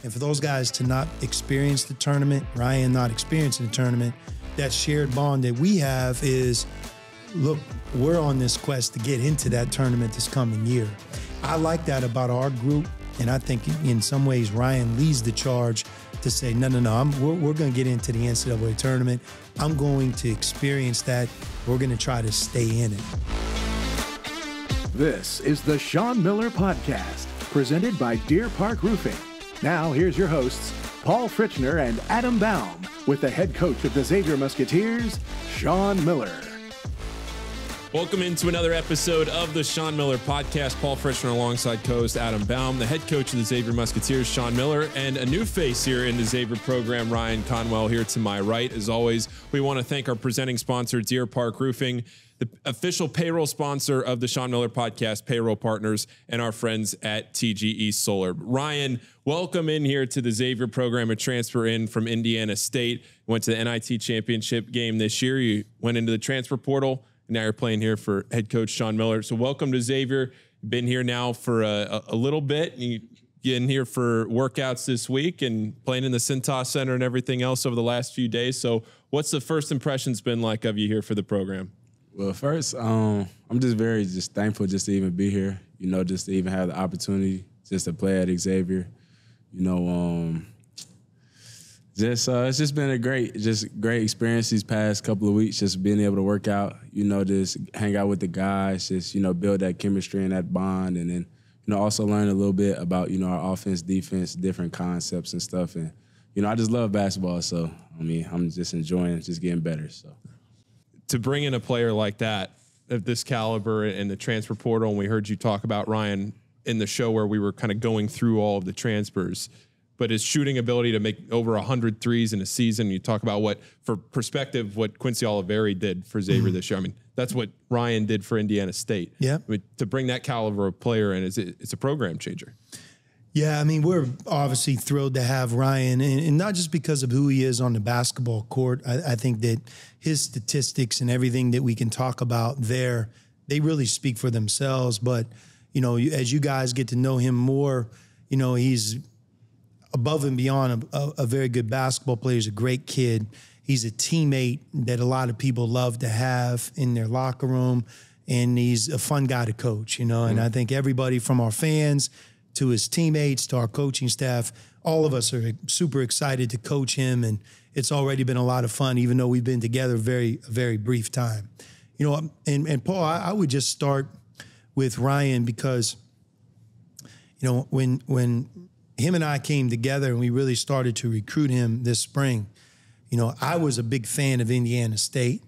And for those guys to not experience the tournament, Ryan not experiencing the tournament, that shared bond that we have is, look, we're on this quest to get into that tournament this coming year. I like that about our group, and I think in some ways Ryan leads the charge to say, no, we're going to get into the NCAA tournament. I'm going to experience that. We're going to try to stay in it. This is the Sean Miller Podcast, presented by Deer Park Roofing. Now, here's your hosts, Paul Fritchner and Adam Baum, with the head coach of the Xavier Musketeers, Sean Miller. Welcome into another episode of the Sean Miller Podcast. Paul Fritchner alongside co-host Adam Baum, the head coach of the Xavier Musketeers, Sean Miller, and a new face here in the Xavier program, Ryan Conwell, here to my right. As always, we want to thank our presenting sponsor, Deer Park Roofing, the official payroll sponsor of the Sean Miller Podcast, Payroll Partners, and our friends at TGE Solar. Ryan, welcome in here to the Xavier program, a transfer in from Indiana State. Went to the NIT championship game this year. You went into the transfer portal. Now you're playing here for head coach Sean Miller. So welcome to Xavier. Been here now for a little bit. You get in here for workouts this week and playing in the Cintas Center and everything else over the last few days. So what's the first impressions been like of you here for the program? Well, first, I'm just very thankful just to even be here, just to even have the opportunity just to play at Xavier. It's just been a great experience these past couple of weeks, just being able to work out, just hang out with the guys, just, build that chemistry and that bond, and then, also learn a little bit about, our offense, defense, different concepts and stuff. And, I just love basketball, so, I'm just enjoying just getting better, so. To bring in a player like that, of this caliber, in the transfer portal, and we heard you talk about Ryan in the show where we were kind of going through all of the transfers, but his shooting ability to make over 100 threes in a season. You talk about what Quincy Oliveri did for Xavier this year. That's what Ryan did for Indiana State. Yeah. To bring that caliber of player in, it's a program changer. Yeah, we're obviously thrilled to have Ryan, and not just because of who he is on the basketball court. I think that his statistics and everything that we can talk about there, they really speak for themselves. But, as you guys get to know him more, he's above and beyond a very good basketball player. He's a great kid. He's a teammate that a lot of people love to have in their locker room, and he's a fun guy to coach, And I think everybody from our fans to his teammates to our coaching staff, all of us are super excited to coach him, and it's already been a lot of fun, even though we've been together a very brief time. And Paul, I would just start with Ryan because, when him and I came together and we really started to recruit him this spring, I was a big fan of Indiana State.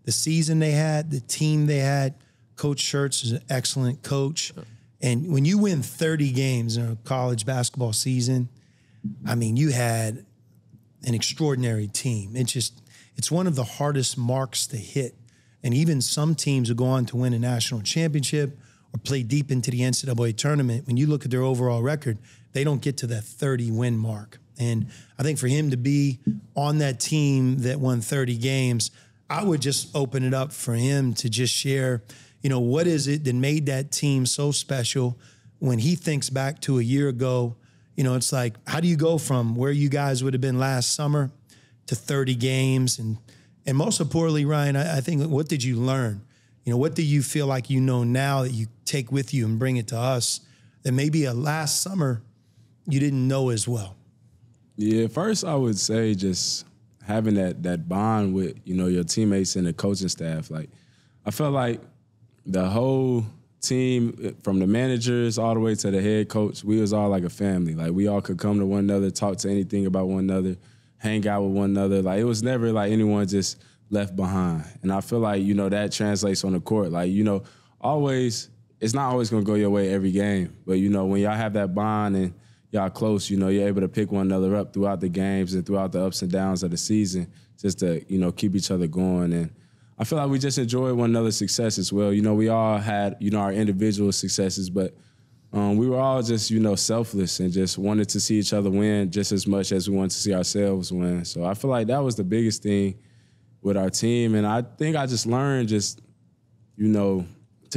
The season they had, the team they had, Coach Schertz is an excellent coach. And when you win 30 games in a college basketball season, you had an extraordinary team. It's one of the hardest marks to hit. And even some teams who go on to win a national championship or play deep into the NCAA tournament, when you look at their overall record, they don't get to that 30-win mark. And I think for him to be on that team that won 30 games, I would just open it up for him to just share, what is it that made that team so special when he thinks back to a year ago. It's like, how do you go from where you guys would have been last summer to 30 games? And most importantly, Ryan, I think, what did you learn? What do you feel like now that you take with you and bring it to us that maybe last summer you didn't know as well? Yeah, first I would say just having that bond with, your teammates and the coaching staff. Like, I felt like the whole team, from the managers all the way to the head coach, we was all like a family. Like, we all could come to one another, talk to anything about one another, hang out with one another. Like, it was never like anyone just left behind. And I feel like, that translates on the court. Like, always, it's not always going to go your way every game. But, when y'all have that bond and y'all close, you're able to pick one another up throughout the games and throughout the ups and downs of the season just to, keep each other going. And I feel like we just enjoy one another's success as well. We all had, our individual successes, but we were all just, selfless and just wanted to see each other win just as much as we wanted to see ourselves win. So I feel like that was the biggest thing with our team. And I think I just learned to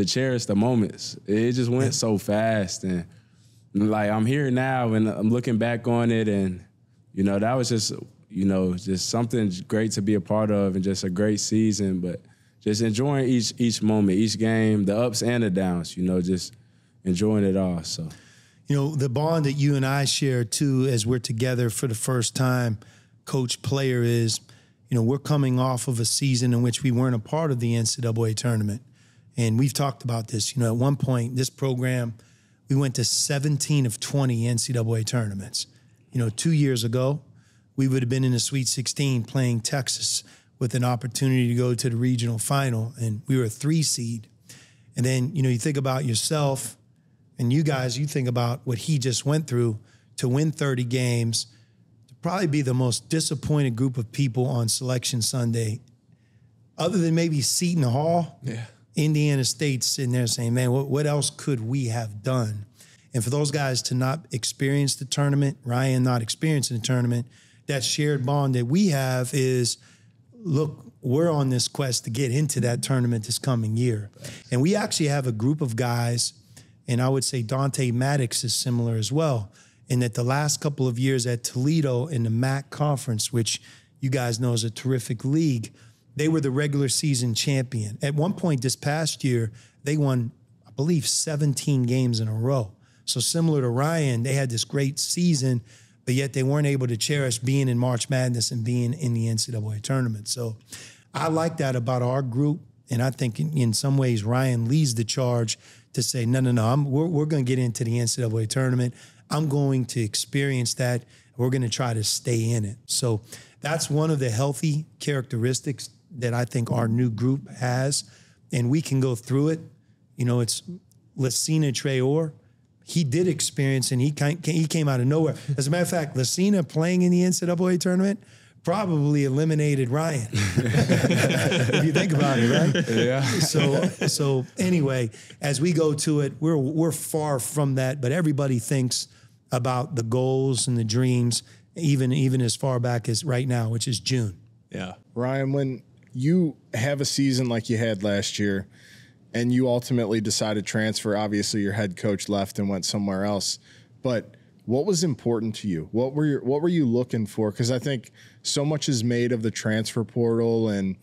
cherish the moments. It just went so fast. And like I'm here now and I'm looking back on it, and that was just just something great to be a part of, and just a great season. But just enjoying each moment, each game, the ups and the downs. Just enjoying it all. So. The bond that you and I share, too, as we're together for the first time, coach player, is, we're coming off of a season in which we weren't a part of the NCAA tournament. And we've talked about this. At one point, this program, we went to 17 of 20 NCAA tournaments. 2 years ago, we would have been in the Sweet 16 playing Texas with an opportunity to go to the regional final, and we were a 3 seed. And then, you think about yourself, and you guys, you think about what he just went through to win 30 games, to probably be the most disappointed group of people on Selection Sunday, other than maybe Seton Hall. Yeah. Indiana State's sitting there saying, man, what else could we have done? And for those guys to not experience the tournament, Ryan not experiencing the tournament, that shared bond that we have is, look, we're on this quest to get into that tournament this coming year. And we actually have a group of guys, and I would say Dante Maddox is similar as well, in that the last couple of years at Toledo in the Mack conference, which you guys know is a terrific league, they were the regular season champion. At one point this past year, they won, I believe, 17 games in a row. So similar to Ryan, they had this great season, but yet they weren't able to cherish being in March Madness and being in the NCAA tournament. So I like that about our group, and I think in some ways Ryan leads the charge to say, no, we're going to get into the NCAA tournament. I'm going to experience that. We're going to try to stay in it. So that's one of the healthy characteristics that I think our new group has, and we can go through it. It's Lassina Traore. He did experience, and he came out of nowhere. As a matter of fact, Lassina playing in the NCAA tournament probably eliminated Ryan, if you think about it, right? Yeah. So anyway, as we go to it, we're far from that, but everybody thinks about the goals and the dreams, even as far back as right now, which is June. Yeah. Ryan, when you have a season like you had last year, and you ultimately decided to transfer, obviously your head coach left and went somewhere else, but what was important to you? What were you looking for? Because I think so much is made of the transfer portal and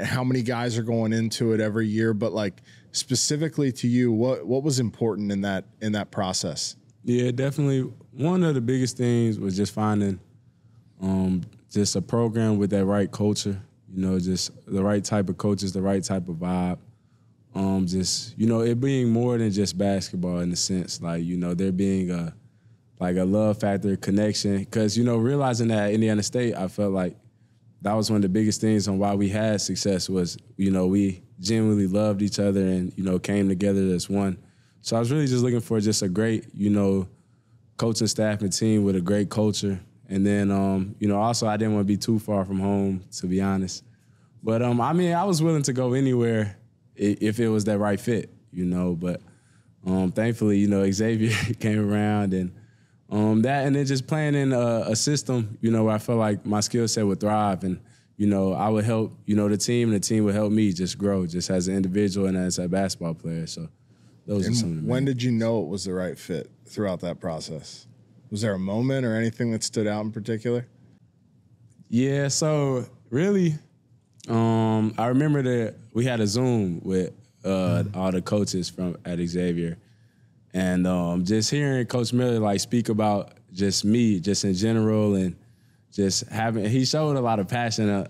how many guys are going into it every year, but like specifically to you, what was important in that process? Yeah, definitely. One of the biggest things was just finding just a program with that right culture, just the right type of coaches, the right type of vibe. It being more than just basketball in a sense, like, there being a love factor, connection. Because, realizing that at Indiana State, I felt like that was one of the biggest things on why we had success was, we genuinely loved each other and, came together as one. So I was really just looking for just a great, coaching staff and team with a great culture. And then, also I didn't want to be too far from home, to be honest. But, I was willing to go anywhere if it was that right fit, But thankfully, Xavier came around and that, and then just playing in a system, where I felt like my skill set would thrive, and I would help, the team, and the team would help me just grow, just as an individual and as a basketball player. So those are some of the when did you know it was the right fit throughout that process? Was there a moment or anything that stood out in particular? Yeah, so really, I remember that we had a Zoom with all the coaches at Xavier, and just hearing Coach Miller speak about just me, just in general, and just he showed a lot of passion.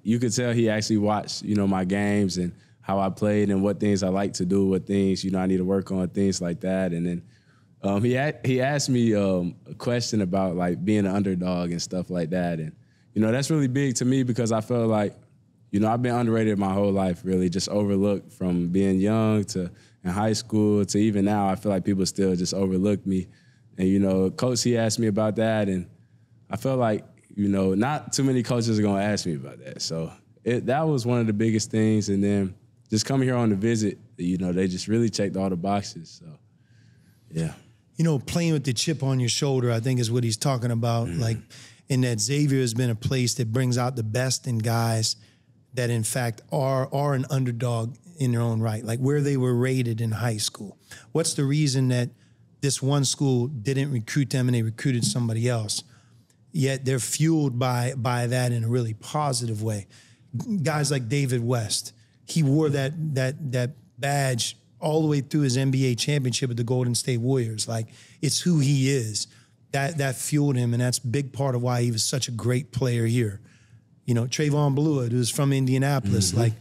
You could tell he actually watched, my games and how I played and what things I like to do, what things, I need to work on, things like that. And then he asked me a question about being an underdog and stuff like that. And, that's really big to me because I felt like, I've been underrated my whole life, really, just overlooked from being young to in high school to even now. I feel like people still just overlook me. And, Coach, he asked me about that, and I felt like, not too many coaches are going to ask me about that. So that was one of the biggest things. And then just coming here on the visit, they just really checked all the boxes. So, yeah. Playing with the chip on your shoulder, I think is what he's talking about. Mm-hmm. In that Xavier has been a place that brings out the best in guys that, in fact, are an underdog in their own right, like where they were rated in high school. What's the reason that this one school didn't recruit them and they recruited somebody else. Yet they're fueled by that in a really positive way. Guys like David West, he wore that badge all the way through his NBA championship with the Golden State Warriors. Like, it's who he is. That fueled him, and that's a big part of why he was such a great player here. You know, Trayvon Blewett, who's from Indianapolis, like,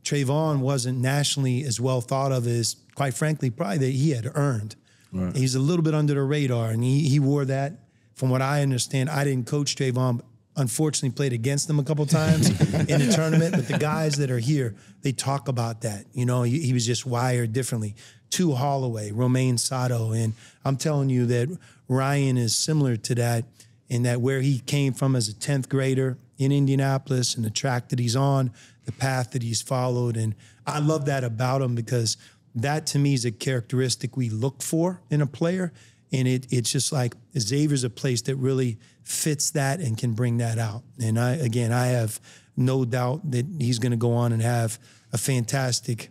Trayvon wasn't nationally as well thought of as, quite frankly, probably that he had earned. Right. He's a little bit under the radar, and he wore that. From what I understand, I didn't coach Trayvon, but unfortunately played against him a couple times in the tournament. But the guys that are here, they talk about that. You know, he was just wired differently. Tu Holloway, Romain Sato, and I'm telling you that Ryan is similar to that in that where he came from as a 10th grader in Indianapolis and the track that he's on, the path that he's followed. And I love that about him because that to me is a characteristic we look for in a player. And it's just like Xavier's a place that really fits that and can bring that out. And I have no doubt that he's going to go on and have a fantastic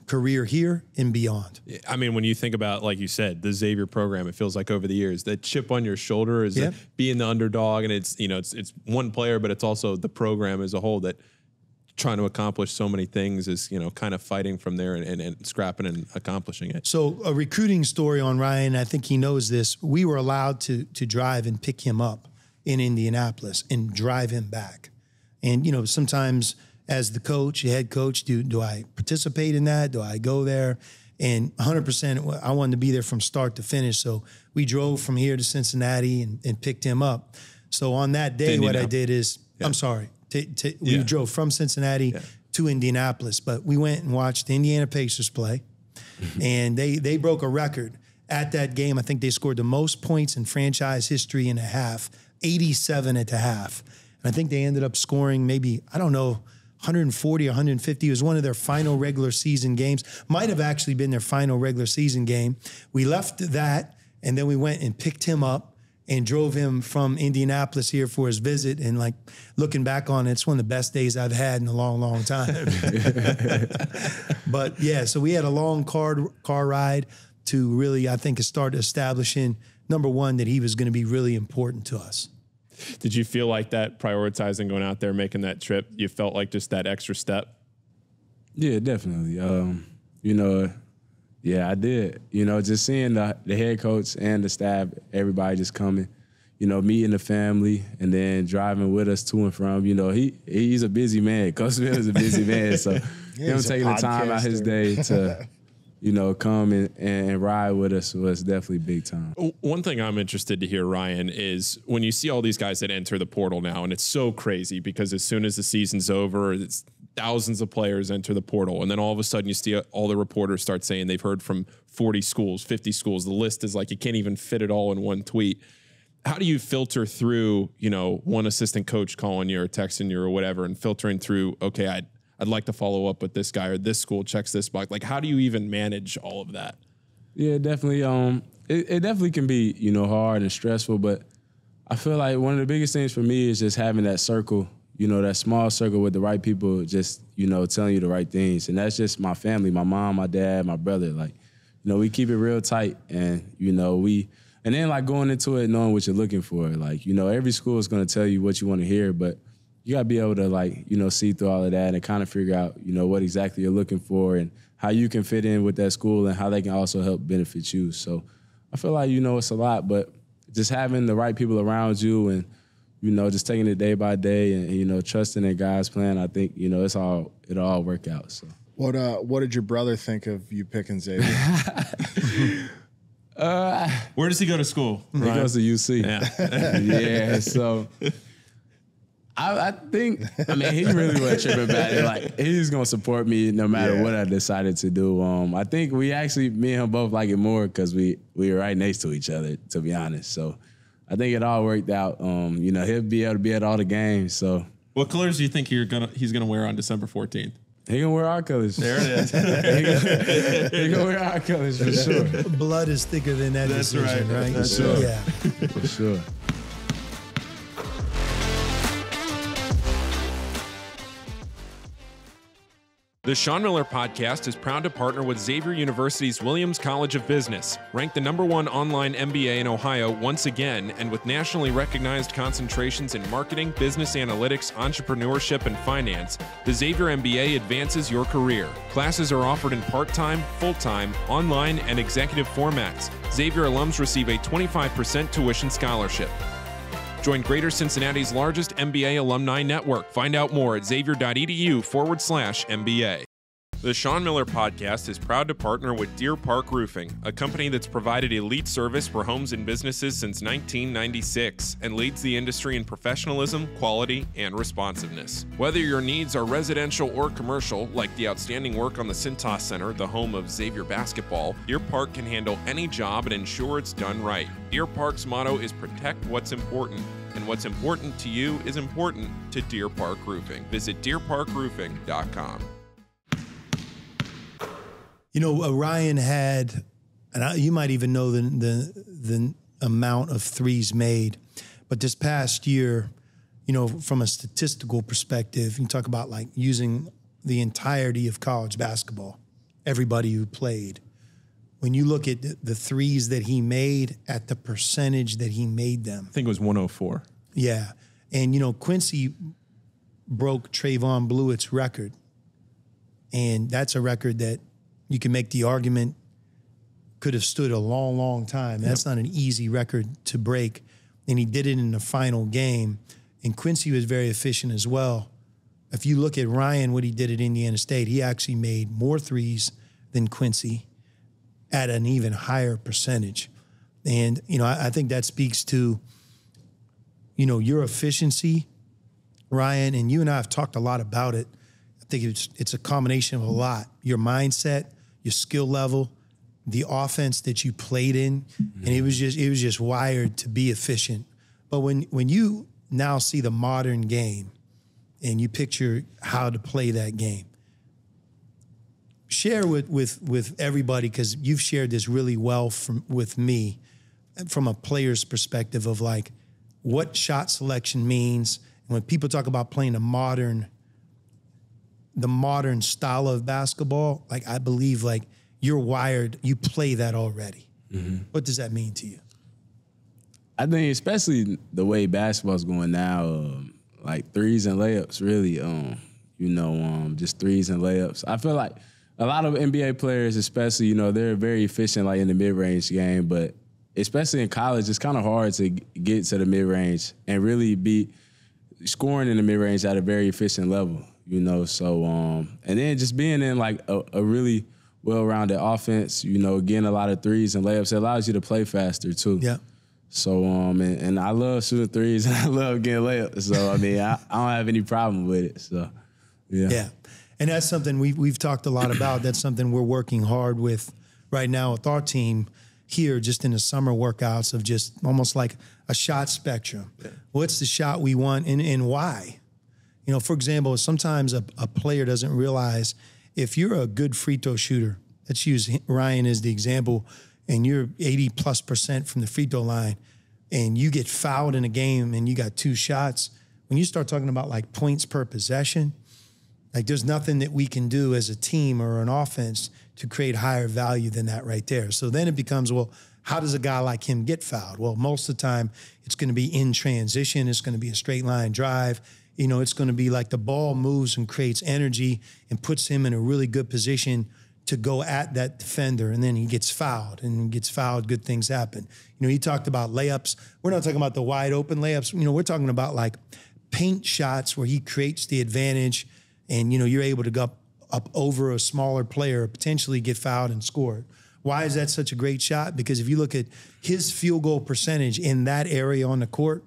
career here and beyond. I mean, when you think about, like you said, the Xavier program, it feels like over the years, that chip on your shoulder is being the underdog, and it's one player, but it's also the program as a whole that trying to accomplish so many things is, kind of fighting from there and scrapping and accomplishing it. So a recruiting story on Ryan, I think he knows this. We were allowed to drive and pick him up in Indianapolis and drive him back. And, sometimes as the coach, head coach, do I participate in that? Do I go there? And 100%, I wanted to be there from start to finish. So we drove from here to Cincinnati and picked him up. So on that day, what I did is, I'm sorry, we drove from Cincinnati to Indianapolis, but we went and watched the Indiana Pacers play, and they broke a record at that game. I think they scored the most points in franchise history in a half, 87 at the half. And I think they ended up scoring maybe, 140 or 150. It was one of their final regular season games. Might have actually been their final regular season game. We left that, and then we went and picked him up and drove him from Indianapolis here for his visit. And like looking back on it, it's one of the best days I've had in a long, long time. But yeah, so we had a long car ride to really, I think, start establishing, number one, that he was going to be really important to us. Did you feel like that prioritizing going out there, making that trip, you felt like just that extra step? Yeah, definitely. Yeah, I did. Just seeing the head coach and the staff, everybody just coming, meeting the family and then driving with us to and from. He's a busy man. Coach Bill is a busy man. So him taking the time out his day to, come and ride with us was definitely big time. One thing I'm interested to hear, Ryan, is when you see all these guys that enter the portal now, and it's so crazy because as soon as the season's over, it's thousands of players enter the portal, and then all of a sudden you see all the reporters start saying they've heard from 40 schools, 50 schools. The list is like you can't even fit it all in one tweet. How do you filter through, one assistant coach calling you or texting you or whatever, and filtering through, okay, I'd like to follow up with this guy or this school checks this box. Like, how do you even manage all of that? Yeah, definitely. It definitely can be, hard and stressful, but I feel like one of the biggest things for me is just having that circle, that small circle with the right people, just, telling you the right things. And that's just my family, my mom, my dad, my brother. Like, we keep it real tight, and, and then like going into it knowing what you're looking for. Like, every school is going to tell you what you want to hear, but you got to be able to, like, see through all of that and kind of figure out, what exactly you're looking for and how you can fit in with that school and how they can also help benefit you. So I feel like, it's a lot, but just having the right people around you and, just taking it day by day and, trusting in God's plan, I think, it'll all work out. So what did your brother think of you picking Xavier? Where does he go to school? He goes to UC. Yeah. Yeah, so I think, he really wasn't tripping about it. Like, he's going to support me no matter what I decided to do. I think me and him both like it more because we were right next to each other, to be honest. So I think it all worked out. He'll be able to be at all the games. So, what colors do you think he's gonna wear on December 14th? He gonna wear our colors. There it is. he gonna wear our colors for sure. Blood is thicker than that decision, right? That's sure. right. Yeah, for sure. The Sean Miller Podcast is proud to partner with Xavier University's Williams College of Business, ranked the #1 online MBA in Ohio once again, and with nationally recognized concentrations in marketing, business analytics, entrepreneurship, and finance. The Xavier MBA advances your career. Classes are offered in part-time, full-time, online, and executive formats. Xavier alums receive a 25% tuition scholarship. Join Greater Cincinnati's largest MBA alumni network. Find out more at xavier.edu/MBA. The Sean Miller Podcast is proud to partner with Deer Park Roofing, a company that's provided elite service for homes and businesses since 1996 and leads the industry in professionalism, quality, and responsiveness. Whether your needs are residential or commercial, like the outstanding work on the Cintas Center, the home of Xavier basketball, Deer Park can handle any job and ensure it's done right. Deer Park's motto is protect what's important, and what's important to you is important to Deer Park Roofing. Visit deerparkroofing.com. You know, Ryan had, and you might even know the amount of threes made, but this past year, you know, from a statistical perspective, you talk about like using the entirety of college basketball, everybody who played. When you look at the threes that he made at the percentage that he made them. I think it was 104. Yeah. And, you know, Quincy broke Trayvon Blewett's record. And that's a record that you can make the argument could have stood a long, long time. That's not an easy record to break. And he did it in the final game. And Quincy was very efficient as well. If you look at Ryan, what he did at Indiana State, he actually made more threes than Quincy at an even higher percentage. And, you know, I think that speaks to, you know, your efficiency, Ryan, and you and I have talked a lot about it. I think it's a combination of a lot. Your mindset, your skill level, the offense that you played in, and it was just wired to be efficient. But when you now see the modern game and you picture how to play that game, share with everybody, because you've shared this really well with me from a player's perspective of like what shot selection means. And when people talk about playing the modern style of basketball, like I believe like you're wired, you play that already. What does that mean to you? I think especially the way basketball's going now, like threes and layups really, just threes and layups. I feel like a lot of NBA players especially, you know, they're very efficient like in the mid-range game, but especially in college, it's kind of hard to get to the mid-range and really be scoring in the mid-range at a very efficient level. You know, so, and then just being in like a really well-rounded offense, you know, getting a lot of threes and layups, it allows you to play faster too. Yeah. So, and I love shooting threes and I love getting layups. So, I mean, I don't have any problem with it. So, yeah. Yeah. And that's something we've talked a lot about. That's something we're working hard with right now with our team here, just in the summer workouts of just almost like a shot spectrum. Yeah. What's the shot we want and why? You know, for example, sometimes a player doesn't realize if you're a good free throw shooter, let's use Ryan as the example, and you're 80+% from the free throw line, and you get fouled in a game and you got 2 shots, when you start talking about like points per possession, like there's nothing that we can do as a team or an offense to create higher value than that right there. So then it becomes, well, how does a guy like him get fouled? Well, most of the time it's going to be in transition. It's going to be a straight line drive. You know, it's going to be like the ball moves and creates energy and puts him in a really good position to go at that defender, and then he gets fouled, and he gets fouled, good things happen. You know, he talked about layups. We're not talking about the wide open layups. You know, we're talking about like paint shots where he creates the advantage and, you know, you're able to go up over a smaller player, potentially get fouled and score. Why is that such a great shot? Because if you look at his field goal percentage in that area on the court,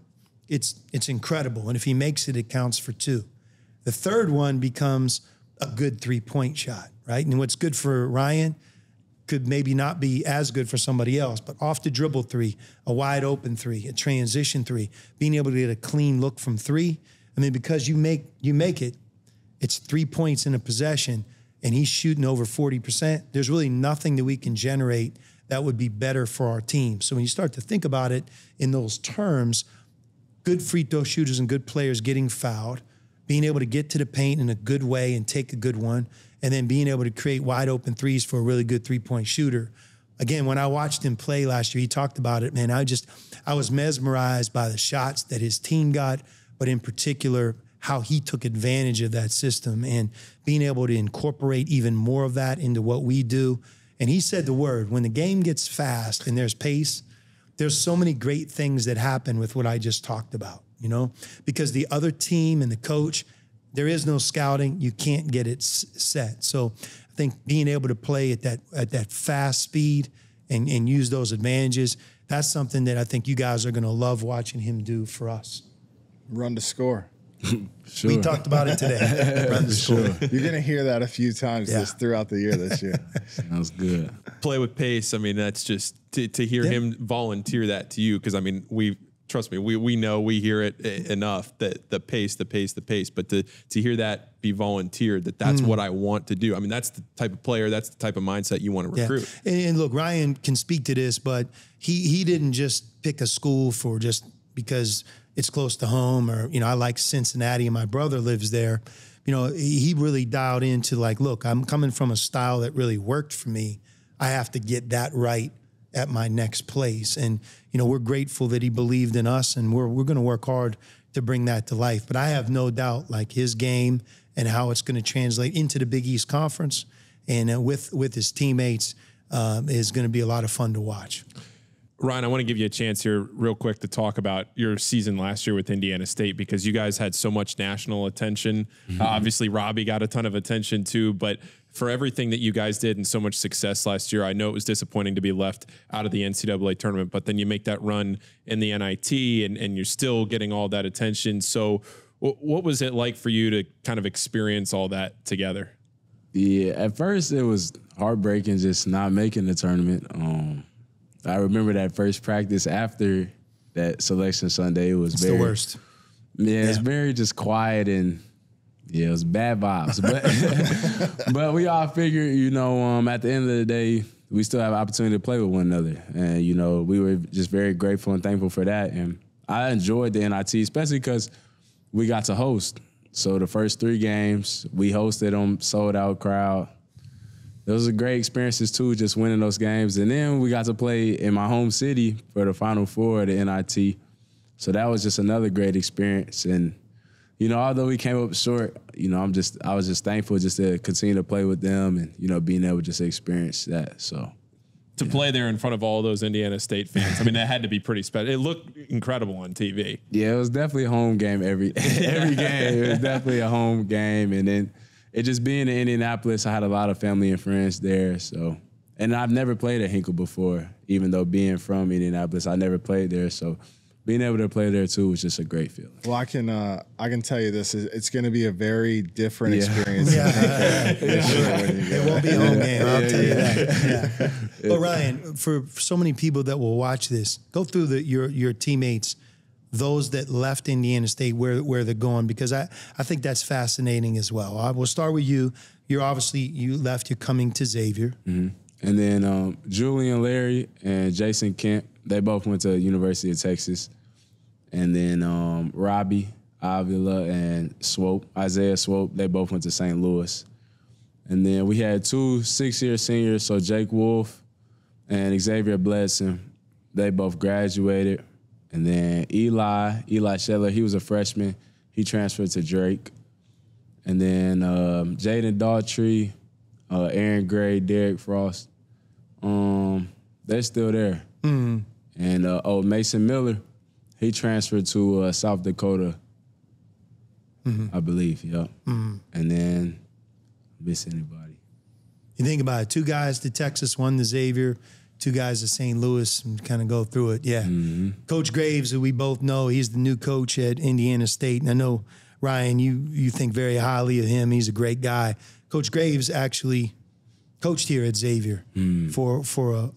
it's incredible. And if he makes it, it counts for 2. The third one becomes a good 3-point shot, right? And what's good for Ryan could maybe not be as good for somebody else, but off the dribble 3, a wide open 3, a transition 3, being able to get a clean look from 3. I mean, because you make it, it's 3 points in a possession, and he's shooting over 40%. There's really nothing that we can generate that would be better for our team. So when you start to think about it in those terms, good free throw shooters and good players getting fouled, being able to get to the paint in a good way and take a good one, and then being able to create wide open threes for a really good three-point shooter. Again, when I watched him play last year, he talked about it, man, I was mesmerized by the shots that his team got, but in particular, how he took advantage of that system and being able to incorporate even more of that into what we do. And he said the word, when the game gets fast and there's pace, there's so many great things that happen with what I just talked about, you know, because the other team and the coach, there is no scouting. You can't get it set. So I think being able to play at that fast speed and use those advantages, that's something that I think you guys are going to love watching him do for us. Run to score. Sure. We talked about it today. Run the score. You're going to hear that a few times throughout the year this year. Sounds good. Play with pace. I mean, that's just to hear him volunteer that to you. Cause I mean, trust me, we know, we hear it enough that the pace, but to hear that be volunteered, that's what I want to do. I mean, that's the type of player, that's the type of mindset you want to recruit. And look, Ryan can speak to this, but he didn't just pick a school for just because it's close to home, or, you know, I like Cincinnati and my brother lives there. You know, he really dialed into like, look, I'm coming from a style that really worked for me. I have to get that right at my next place. And, you know, we're grateful that he believed in us, and we're going to work hard to bring that to life. But I have no doubt, like, his game and how it's going to translate into the Big East Conference and with his teammates is going to be a lot of fun to watch. Ryan, I want to give you a chance here real quick to talk about your season last year with Indiana State, because you guys had so much national attention. Obviously, Robbie got a ton of attention too, but for everything that you guys did and so much success last year, I know it was disappointing to be left out of the NCAA tournament, but then you make that run in the NIT and you're still getting all that attention. So what was it like for you to kind of experience all that together? Yeah, at first it was heartbreaking just not making the tournament. I remember that first practice after that selection Sunday. It was the worst. Yeah, it's very just quiet and it was bad vibes. But we all figured, you know, at the end of the day, we still have an opportunity to play with one another. And, you know, we were just very grateful and thankful for that. And I enjoyed the NIT, especially because we got to host. So the first 3 games, we hosted them, sold out crowd. Those are great experiences, too, just winning those games. And then we got to play in my home city for the Final Four of the NIT. So that was just another great experience. And, you know, although we came up short, you know, I was just thankful just to continue to play with them and, you know, being able to just experience that. So to play there in front of all those Indiana State fans, I mean, that had to be pretty special. It looked incredible on TV. Yeah, it was definitely a home game every game. It was definitely a home game. And then it just being in Indianapolis, I had a lot of family and friends there. So, and I've never played at Hinkle before, even though being from Indianapolis, I never played there. So being able to play there too was just a great feeling. Well, I can tell you this: it's going to be a very different experience. It won't be a home game. I'll tell you that. Yeah. But Ryan, for so many people that will watch this, go through your teammates, those that left Indiana State, where they're going, because I think that's fascinating as well. I will start with you. You left. You're coming to Xavier, and then Julian Larry and Jason Kemp. They both went to University of Texas. And then Robbie Avila and Isaiah Swope, they both went to St. Louis. And then we had 2 6-year seniors, so Jake Wolf and Xavier Bledson. They both graduated. And then Eli Scheller, he was a freshman. He transferred to Drake. And then Jaden Daughtry, Aaron Gray, Derek Frost, they're still there. Mm-hmm. And Mason Miller, he transferred to South Dakota, I believe. Yep. Mm-hmm. And then miss anybody? You think about it, 2 guys to Texas, 1 to Xavier, 2 guys to St. Louis, and kind of go through it. Yeah. Mm-hmm. Coach Graves, who we both know, he's the new coach at Indiana State. And I know, Ryan, you think very highly of him. He's a great guy. Coach Graves actually coached here at Xavier for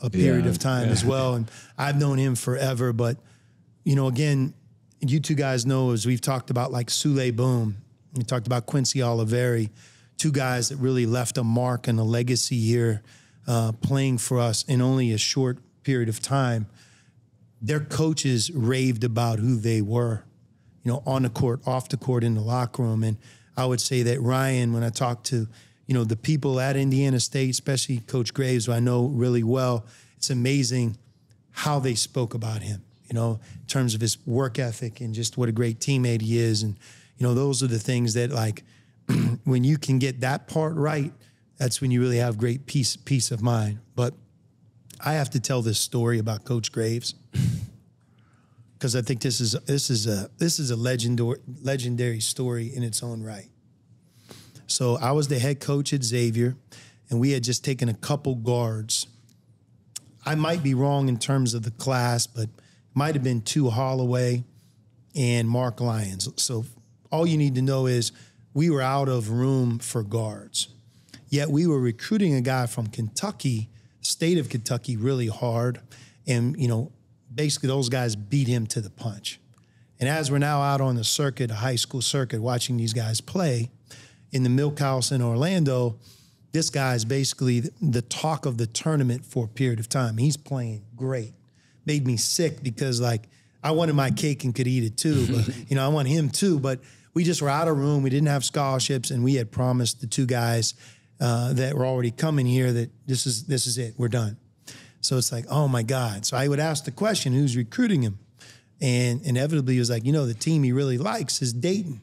a period of time as well. And I've known him forever. But, you know, again, you 2 guys know, as we've talked about, like Sule Boom, we talked about Quincy Oliveri, 2 guys that really left a mark and a legacy here playing for us in only a short period of time. Their coaches raved about who they were. on the court, off the court, in the locker room. And I would say that Ryan, when I talk to, the people at Indiana State, especially Coach Graves, who I know really well, it's amazing how they spoke about him, in terms of his work ethic and just what a great teammate he is. And, those are the things that, like, when you can get that part right, that's when you really have great peace of mind. But I have to tell this story about Coach Graves because I think this is a legendary story in its own right. So I was the head coach at Xavier, and we had just taken a couple guards. I might be wrong in terms of the class, but might have been 2 Holloway and Mark Lyons. So all you need to know is we were out of room for guards. Yet we were recruiting a guy from Kentucky, state of Kentucky, really hard. And, basically those guys beat him to the punch. And as we're now out on the circuit, a high school circuit, watching these guys play in the Milk House in Orlando, this guy's basically the talk of the tournament for a period of time. He's playing great. Made me sick because, like, I wanted my cake and could eat it too. But, I want him too. But we just were out of room. We didn't have scholarships, and we had promised the 2 guys that were already coming here that this is it. We're done. So it's like, oh, my God. So I would ask the question, who's recruiting him? And inevitably, he was like, the team he really likes is Dayton.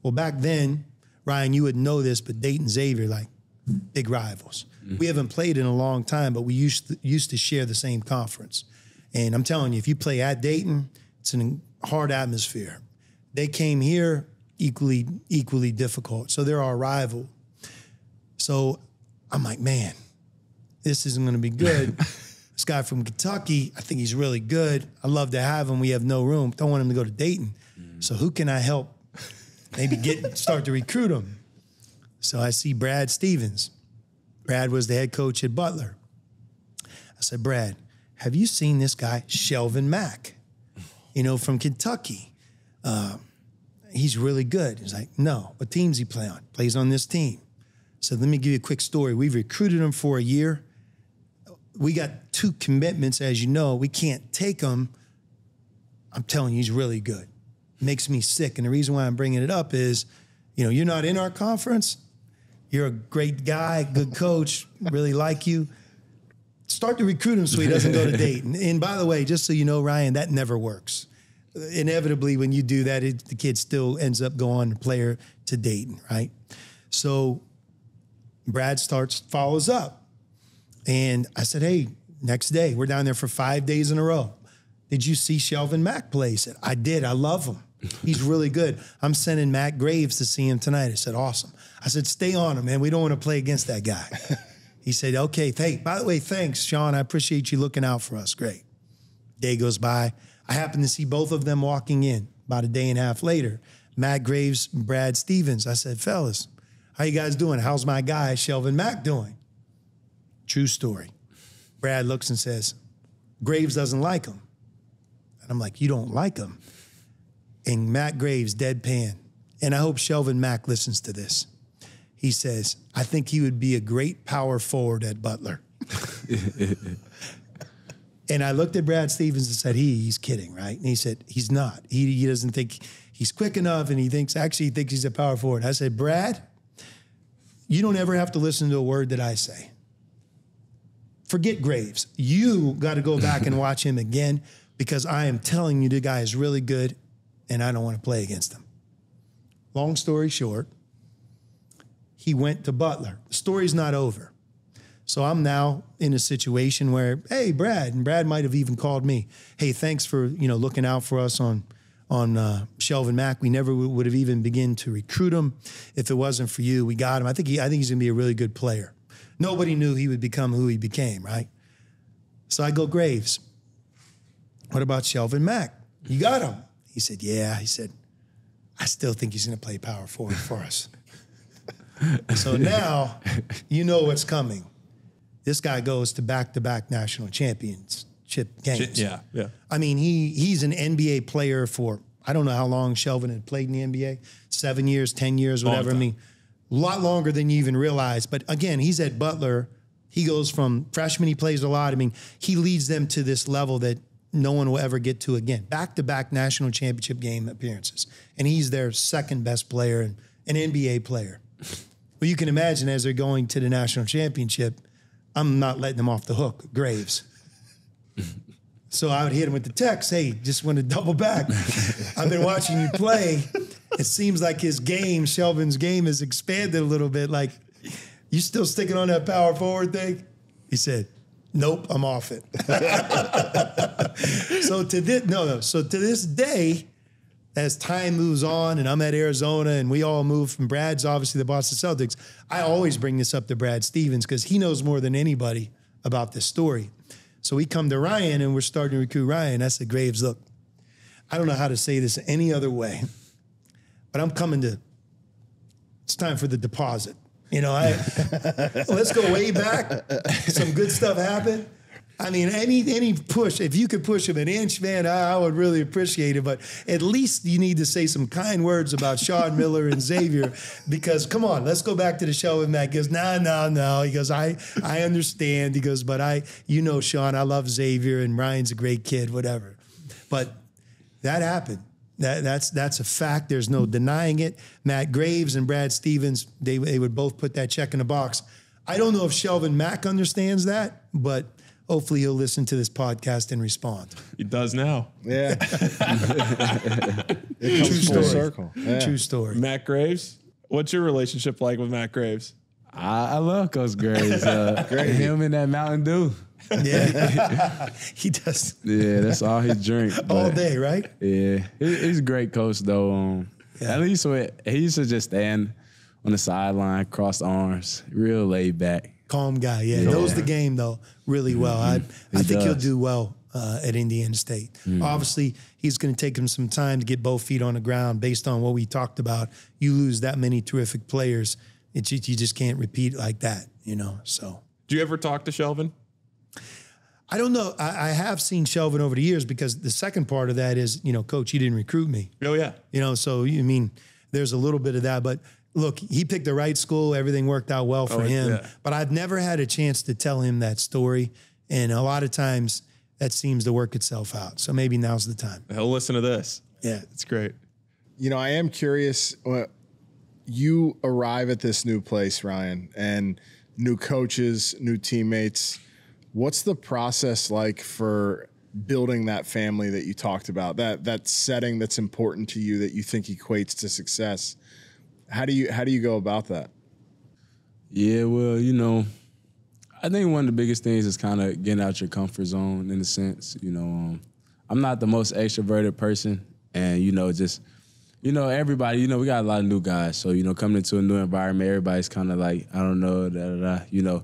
Well, back then, Ryan, you would know this, but Dayton, Xavier, like, big rivals. Mm-hmm. We haven't played in a long time, but we used to share the same conference. And I'm telling you, if you play at Dayton, it's a hard atmosphere. They came here equally difficult. So they're our rival. So I'm like, man, this isn't going to be good. This guy from Kentucky, I think he's really good. I'd love to have him. We have no room. Don't want him to go to Dayton. Mm-hmm. So who can I help maybe start to recruit him? So I see Brad Stevens. Brad was the head coach at Butler. I said, Brad, have you seen this guy, Shelvin Mack, from Kentucky? He's really good. He's like, no. What teams he play on? Plays on this team. So let me give you a quick story. We've recruited him for a year. We got 2 commitments, as you know. We can't take him. I'm telling you, he's really good. Makes me sick. And the reason why I'm bringing it up is, you're not in our conference. You're a great guy, good coach, really like you. Start to recruit him so he doesn't go to Dayton. And by the way, just so you know, Ryan, that never works. Inevitably, when you do that, the kid still ends up going player to Dayton, right? So Brad follows up. And I said, hey, next day, we're down there for 5 days in a row. Did you see Shelvin Mack play? He said, I did. I love him. He's really good. I'm sending Matt Graves to see him tonight. I said, awesome. I said, stay on him, man. We don't want to play against that guy. He said, okay, by the way, thanks, Sean. I appreciate you looking out for us. Great. Day goes by. I happened to see both of them walking in about a day and a half later. Matt Graves and Brad Stevens. I said, fellas, how you guys doing? How's my guy, Shelvin Mack, doing? True story. Brad looks and says, Graves doesn't like him. And I'm like, you don't like him? And Matt Graves, deadpan, and I hope Shelvin Mack listens to this. He says, I think he would be a great power forward at Butler. And I looked at Brad Stevens and said, he's kidding, right? And he said, he's not. He doesn't think he's quick enough, and he thinks he's a power forward. I said, Brad, you don't ever have to listen to a word that I say. Forget Graves. You got to go back and watch him again, because I am telling you the guy is really good, and I don't want to play against him. Long story short, he went to Butler. The story's not over. So I'm now in a situation where, hey, Brad, and Brad might have even called me. Hey, thanks for looking out for us on Shelvin Mack. We never would have even begun to recruit him if it wasn't for you. We got him. I think he's going to be a really good player. Nobody knew he would become who he became, right? So I go, Graves, what about Shelvin Mack? You got him. He said, yeah. He said, I still think he's going to play power forward for us. So now you know what's coming. This guy goes to back-to-back national championship games. Yeah. I mean, he's an NBA player for, I don't know how long Shelvin had played in the NBA, 7 years, 10 years, whatever. I mean, a lot longer than you even realize. But again, he's at Butler. He goes from freshman, he plays a lot. I mean, he leads them to this level that no one will ever get to again. Back-to-back national championship game appearances. And he's their second best player and an NBA player. Well, you can imagine as they're going to the national championship, I'm not letting them off the hook, Graves. So I would hit him with the text, hey, just want to double back. I've been watching you play. It seems like his game, Shelvin's game, has expanded a little bit. Like, you still sticking on that power forward thing? He said, nope, I'm off it. So to this day, as time moves on and I'm at Arizona and we all move from Brad's obviously the Boston Celtics, I always bring this up to Brad Stevens because he knows more than anybody about this story. So we come to Ryan and we're starting to recruit Ryan. I said, Graves, look, I don't know how to say this any other way, but it's time for the deposit. You know, let's go way back. Some good stuff happened. I mean, any push, if you could push him an inch, man, I would really appreciate it. But at least you need to say some kind words about Sean Miller and Xavier because, come on, let's go back to the Shelvin. Matt goes, no. He goes, I understand. He goes, but Sean, I love Xavier and Ryan's a great kid, whatever. But that happened. That's a fact. There's no denying it. Matt Graves and Brad Stevens, they would both put that check in the box. I don't know if Shelvin Mack understands that, but hopefully he'll listen to this podcast and respond. He does now. Yeah. True story. Circle. Yeah. True story. Matt Graves, what's your relationship like with Matt Graves? I love Coach Graves. Him and that Mountain Dew. Yeah, he does. Yeah, that's all he drinks. All day, right? Yeah, he's a great coach, though. At least he used to just stand on the sideline, cross arms, real laid back. Calm guy, knows the game, though, really well. I think he'll do well at Indiana State. Obviously, he's going to take him some time to get both feet on the ground based on what we talked about. You lose that many terrific players, you just can't repeat like that, so. Do you ever talk to Shelvin? I don't know. I have seen Shelvin over the years because the second part of that is, Coach, you didn't recruit me. Oh, yeah. So, there's a little bit of that. But, look, he picked the right school. Everything worked out well for him. Yeah. But I've never had a chance to tell him that story. And a lot of times that seems to work itself out. So maybe now's the time. He'll listen to this. Yeah. It's great. I am curious. You arrive at this new place, Ryan, and new coaches, new teammates. What's the process like for building that family that you talked about, that setting that's important to you that you think equates to success? How do you go about that? Yeah, well, I think one of the biggest things is kind of getting out your comfort zone in a sense. I'm not the most extroverted person, and everybody, we got a lot of new guys, so coming into a new environment, everybody's kind of like, I don't know,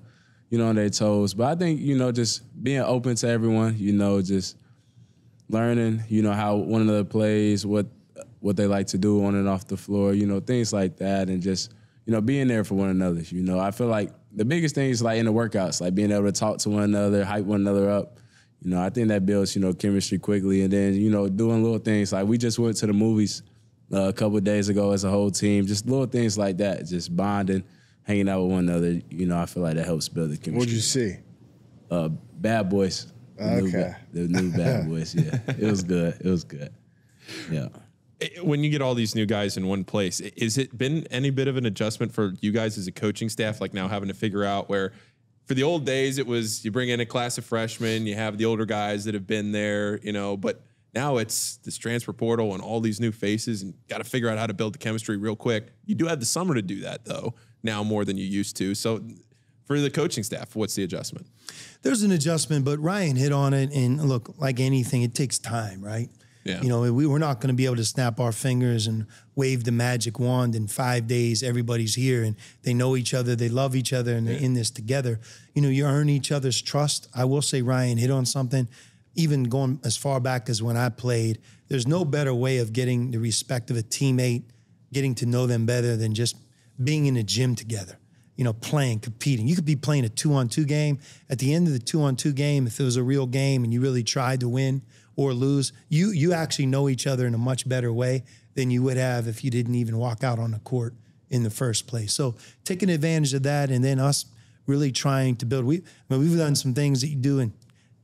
on their toes. But I think, just being open to everyone, just learning, how one another plays, what they like to do on and off the floor, things like that, and just, being there for one another. I feel like the biggest thing is like in the workouts, like being able to talk to one another, hype one another up. I think that builds, chemistry quickly. And then, doing little things like we just went to the movies a couple of days ago as a whole team, just little things like that, just bonding, hanging out with one another, I feel like that helps build the chemistry. What'd you see? Bad Boys. The new Bad Boys, yeah. It was good. Yeah. When you get all these new guys in one place, has it been any bit of an adjustment for you guys as a coaching staff, like now having to figure out where for the old days it was you bring in a class of freshmen, you have the older guys that have been there, but now it's this transfer portal and all these new faces and got to figure out how to build the chemistry real quick. You do have the summer to do that, though, now more than you used to. So for the coaching staff, what's the adjustment? There's an adjustment, but Ryan hit on it. And look, like anything, it takes time, right? Yeah. We're not going to be able to snap our fingers and wave the magic wand in 5 days. Everybody's here and they know each other. They love each other and they're in this together. You earn each other's trust. I will say Ryan hit on something. Even going as far back as when I played, there's no better way of getting the respect of a teammate, getting to know them better than just being in the gym together, playing, competing. You could be playing a 2-on-2 game. At the end of the 2-on-2 game, if it was a real game and you really tried to win or lose, you actually know each other in a much better way than you would have if you didn't even walk out on the court in the first place. So taking advantage of that and then us really trying to build. We've done some things that you do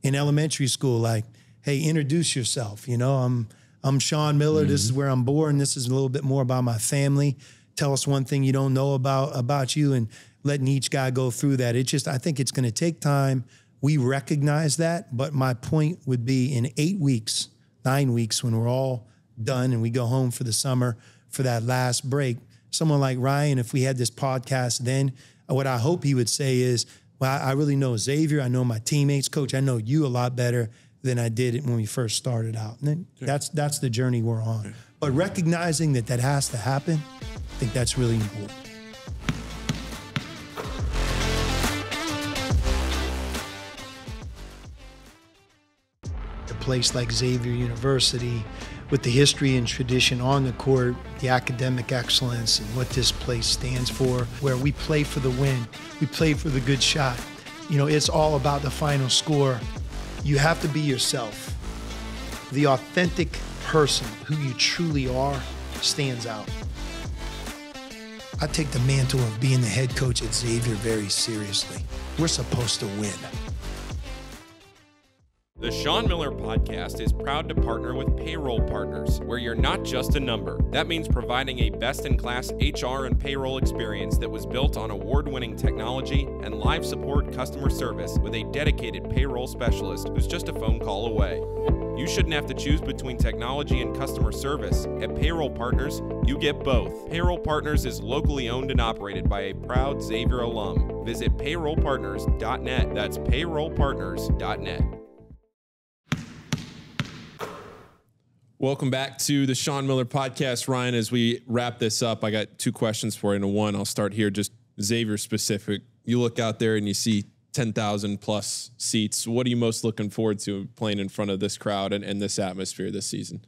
in elementary school, like, hey, introduce yourself. You know, I'm Sean Miller. This is where I'm born. This is a little bit more about my family. Tell us one thing you don't know about you, and letting each guy go through that. I think it's going to take time. We recognize that, but my point would be in 8 weeks, 9 weeks, when we're all done and we go home for the summer for that last break, someone like Ryan, if we had this podcast then, what I hope he would say is, well, I really know Xavier. I know my teammates. Coach, I know you a lot better than I did when we first started out. And then that's the journey we're on. But recognizing that has to happen, I think that's really important. A place like Xavier University, with the history and tradition on the court, the academic excellence, and what this place stands for, where we play for the win, we play for the good shot. You know, it's all about the final score. You have to be yourself. The authentic person who you truly are stands out. I take the mantle of being the head coach at Xavier very seriously. We're supposed to win. The Sean Miller Podcast is proud to partner with Payroll Partners, where you're not just a number. That means providing a best-in-class HR and payroll experience that was built on award-winning technology and live support customer service with a dedicated payroll specialist who's just a phone call away. You shouldn't have to choose between technology and customer service. At Payroll Partners, you get both. Payroll Partners is locally owned and operated by a proud Xavier alum. Visit payrollpartners.net. That's payrollpartners.net. Welcome back to the Sean Miller Podcast. Ryan, as we wrap this up, I got 2 questions for you. And one, I'll start here, just Xavier specific. You look out there and you see 10,000 plus seats. What are you most looking forward to playing in front of this crowd and this atmosphere this season?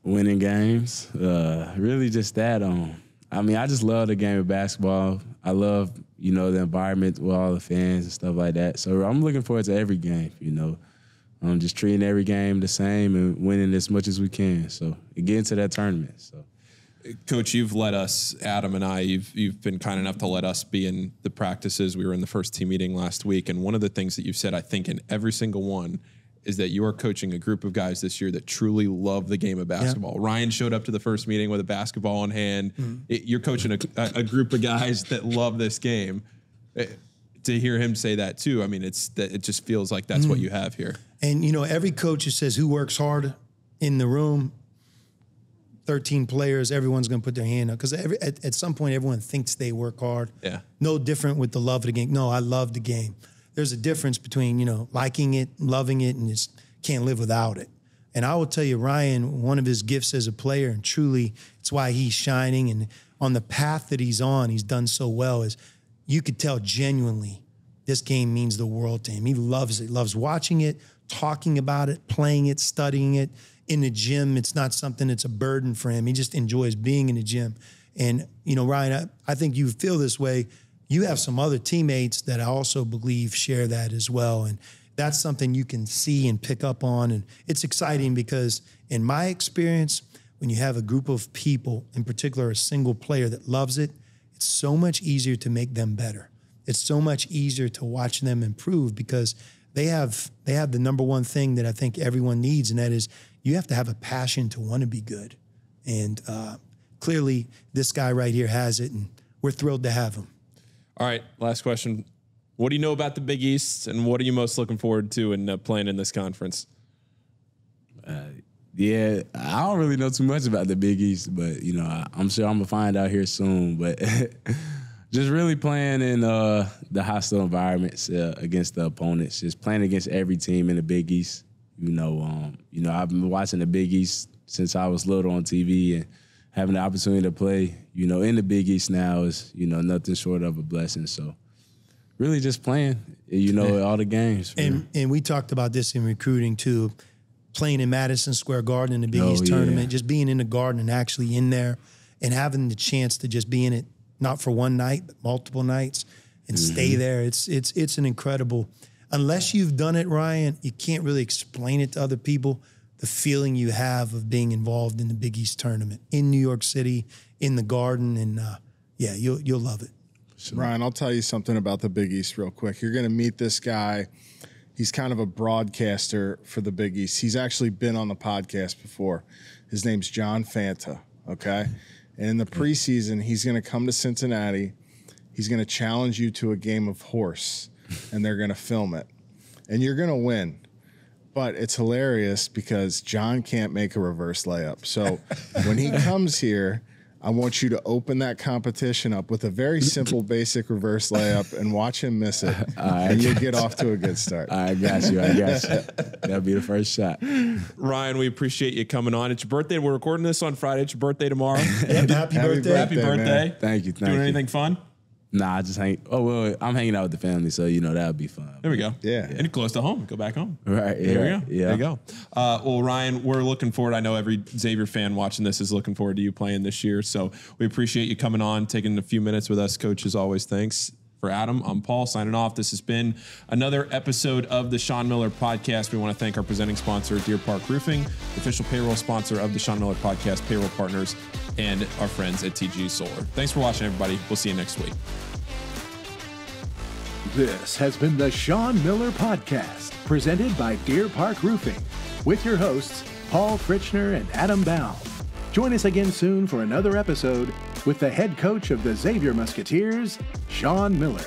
Winning games. Really just that. I mean, I just love the game of basketball. I love, the environment with all the fans and stuff like that. So I'm looking forward to every game, just treating every game the same and winning as much as we can. So get into that tournament. So, Coach, you've let us, Adam and I, you've been kind enough to let us be in the practices. We were in the first team meeting last week, and one of the things that you've said, I think, in every single one, is that you are coaching a group of guys this year that truly love the game of basketball. Yeah. Ryan showed up to the first meeting with a basketball in hand. You're coaching a group of guys that love this game. To hear him say that too, I mean, it just feels like that's what you have here. And, every coach who says who works hard in the room, 13 players, everyone's going to put their hand up. Because at some point, everyone thinks they work hard. Yeah. No different with the love of the game. No, I love the game. There's a difference between, liking it, loving it, and just can't live without it. And I will tell you, Ryan, one of his gifts as a player, and truly it's why he's shining, and on the path that he's on, he's done so well, is you could tell genuinely this game means the world to him. He loves it, loves watching it, talking about it, playing it, studying it. In the gym, it's not something that's a burden for him. He just enjoys being in the gym. And, Ryan, I think you feel this way. You have some other teammates that I also believe share that as well. And that's something you can see and pick up on. And it's exciting because in my experience, when you have a group of people, in particular a single player that loves it, it's so much easier to make them better. It's so much easier to watch them improve because they have the number one thing that I think everyone needs, and that is you have to have a passion to want to be good. And clearly this guy right here has it, and we're thrilled to have him. All right, last question. What do you know about the Big East, and what are you most looking forward to in playing in this conference? Yeah, I don't really know too much about the Big East, but, I'm sure I'm going to find out here soon. But just really playing in the hostile environments against the opponents, just playing against every team in the Big East. I've been watching the Big East since I was little on TV, and having the opportunity to play, in the Big East now is, nothing short of a blessing. So really just playing, all the games. And we talked about this in recruiting too, playing in Madison Square Garden in the Big East tournament, just being in the Garden and actually in there and having the chance to just be in it, not for one night, but multiple nights and stay there. It's an incredible, unless you've done it, Ryan, you can't really explain it to other people, the feeling you have of being involved in the Big East tournament in New York City, in the Garden, and you'll love it. Ryan, I'll tell you something about the Big East real quick. You're going to meet this guy He's kind of a broadcaster for the Big East. He's actually been on the podcast before. His name's John Fanta, okay? And in the preseason, he's going to come to Cincinnati. He's going to challenge you to a game of horse, and they're going to film it. And you're going to win. But it's hilarious because John can't make a reverse layup. So when he comes here, I want you to open that competition up with a very simple, basic reverse layup and watch him miss it. And you'll get off to a good start. I got you. That'll be the first shot. Ryan, we appreciate you coming on. It's your birthday. We're recording this on Friday. It's your birthday tomorrow. Happy birthday. Happy birthday. Man. Thank you. Doing anything fun? Nah, I just hang. Oh, well, I'm hanging out with the family, so that'll be fun. There we go. Yeah. And close to home. Go back home. Right. There we go. Yeah. There you go. Well, Ryan, we're looking forward. I know every Xavier fan watching this is looking forward to you playing this year. So we appreciate you coming on, taking a few minutes with us, Coach, as always. Thanks. For Adam, I'm Paul, signing off. This has been another episode of the Sean Miller Podcast. We want to thank our presenting sponsor, Deer Park Roofing, the official payroll sponsor of the Sean Miller Podcast, Payroll Partners, and our friends at TG Solar. Thanks for watching, everybody. We'll see you next week. This has been the Sean Miller Podcast, presented by Deer Park Roofing, with your hosts, Paul Fritchner and Adam Baum. Join us again soon for another episode with the head coach of the Xavier Musketeers, Sean Miller.